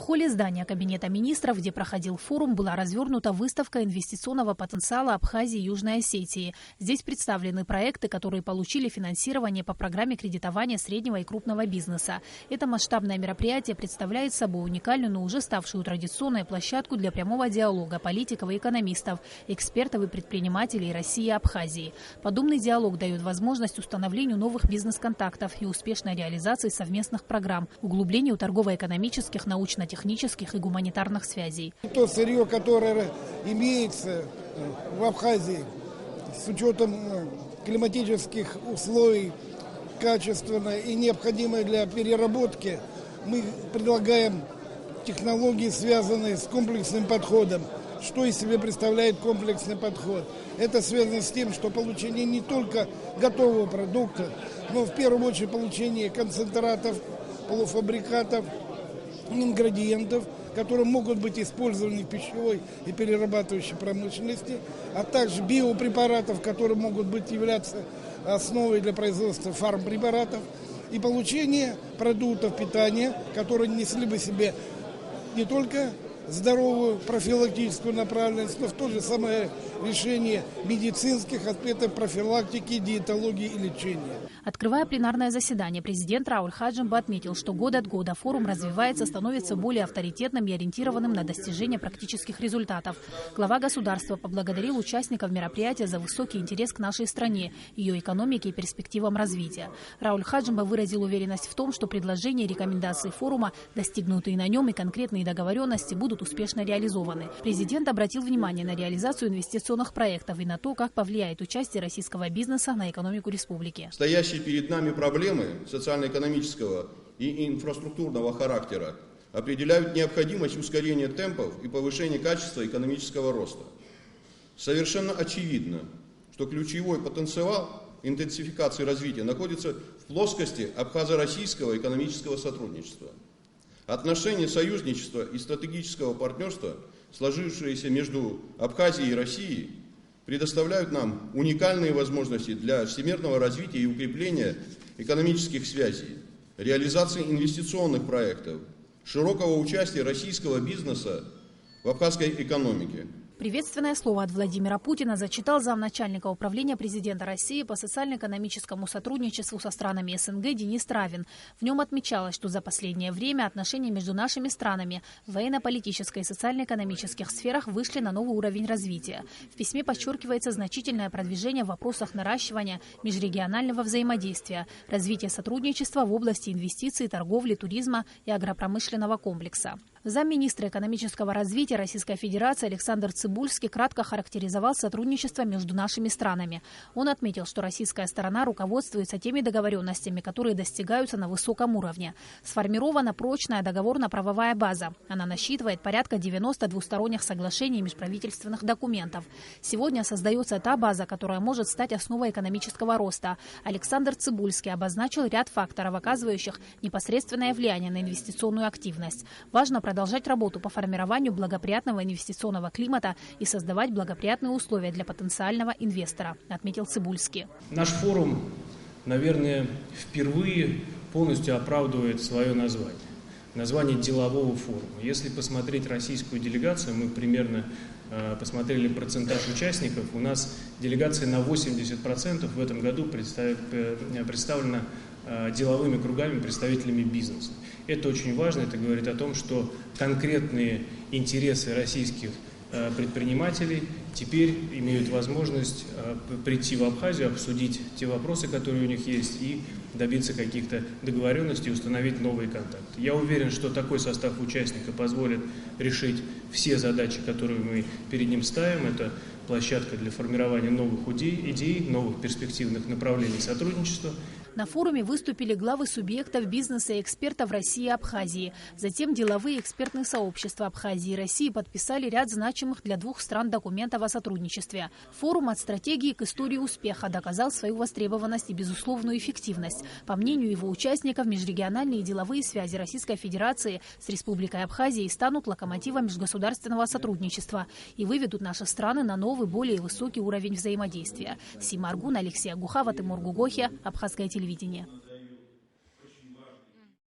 холле здания Кабинета министров, где проходил форум, была развернута выставка инвестиционного потенциала Абхазии и Южной Осетии. Здесь представлены проекты, которые получили финансирование по программе кредитования среднего и крупного бизнеса. Это масштабное мероприятие представляет собой уникальную, но уже ставшую традиционной площадку для прямого диалога политиков и экономистов, экспертов и предпринимателей России и Абхазии. Подобный диалог дает возможность установлению новых бизнес-контактов и успешной реализации совместных программ, углублению торгово-экономических, научно-технических и гуманитарных связей. То сырье, которое имеется в Абхазии с учетом климатических условий, качественное и необходимое для переработки, мы предлагаем технологии, связанные с комплексным подходом. Что из себя представляет комплексный подход? Это связано с тем, что получение не только готового продукта, но в первую очередь получение концентратов, полуфабрикатов, ингредиентов, которые могут быть использованы в пищевой и перерабатывающей промышленности, а также биопрепаратов, которые могут являться основой для производства фармпрепаратов, и получение продуктов питания, которые несли бы себе не только здоровую профилактическую направленность, но в то же самое решение медицинских аспектов профилактики, диетологии и лечения. Открывая пленарное заседание, президент Рауль Хаджимба отметил, что год от года форум развивается, становится более авторитетным и ориентированным на достижение практических результатов. Глава государства поблагодарил участников мероприятия за высокий интерес к нашей стране, ее экономике и перспективам развития. Рауль Хаджимба выразил уверенность в том, что предложения и рекомендации форума, достигнутые на нем, и конкретные договоренности будут успешно реализованы. Президент обратил внимание на реализацию инвестиционных проектов и на то, как повлияет участие российского бизнеса на экономику республики. Стоящие перед нами проблемы социально-экономического и инфраструктурного характера определяют необходимость ускорения темпов и повышения качества экономического роста. Совершенно очевидно, что ключевой потенциал интенсификации развития находится в плоскости абхазо-российского экономического сотрудничества. Отношения союзничества и стратегического партнерства, сложившиеся между Абхазией и Россией, предоставляют нам уникальные возможности для всемирного развития и укрепления экономических связей, реализации инвестиционных проектов, широкого участия российского бизнеса в абхазской экономике. Приветственное слово от Владимира Путина зачитал замначальника управления президента России по социально-экономическому сотрудничеству со странами СНГ Денис Травин. В нем отмечалось, что за последнее время отношения между нашими странами в военно-политической и социально-экономических сферах вышли на новый уровень развития. В письме подчеркивается значительное продвижение в вопросах наращивания межрегионального взаимодействия, развития сотрудничества в области инвестиций, торговли, туризма и агропромышленного комплекса. Замминистра экономического развития Российской Федерации Александр Цыбульский кратко характеризовал сотрудничество между нашими странами. Он отметил, что российская сторона руководствуется теми договоренностями, которые достигаются на высоком уровне. Сформирована прочная договорно-правовая база. Она насчитывает порядка 90 двусторонних соглашений и межправительственных документов. Сегодня создается та база, которая может стать основой экономического роста. Александр Цыбульский обозначил ряд факторов, оказывающих непосредственное влияние на инвестиционную активность. Важно продолжать работу по формированию благоприятного инвестиционного климата и создавать благоприятные условия для потенциального инвестора, отметил Цыбульский. Наш форум, наверное, впервые полностью оправдывает свое название. Название делового форума. Если посмотреть российскую делегацию, мы примерно посмотрели процентаж участников, у нас делегация на 80% в этом году представлена деловыми кругами, представителями бизнеса. Это очень важно, это говорит о том, что конкретные интересы российских предпринимателей теперь имеют возможность прийти в Абхазию, обсудить те вопросы, которые у них есть, и добиться каких-то договоренностей, установить новые контакты. Я уверен, что такой состав участников позволит решить все задачи, которые мы перед ним ставим. Это площадка для формирования новых идей, новых перспективных направлений сотрудничества. На форуме выступили главы субъектов бизнеса и экспертов России и Абхазии. Затем деловые и экспертные сообщества Абхазии и России подписали ряд значимых для двух стран документов о сотрудничестве. Форум «От стратегии к истории успеха» доказал свою востребованность и безусловную эффективность. По мнению его участников, межрегиональные деловые связи Российской Федерации с Республикой Абхазия станут локомотивом межгосударственного сотрудничества и выведут наши страны на новый, более высокий уровень взаимодействия. Сима Аргун, Алексей Агухава, Тимур Гугохи, Абхазское телевидение.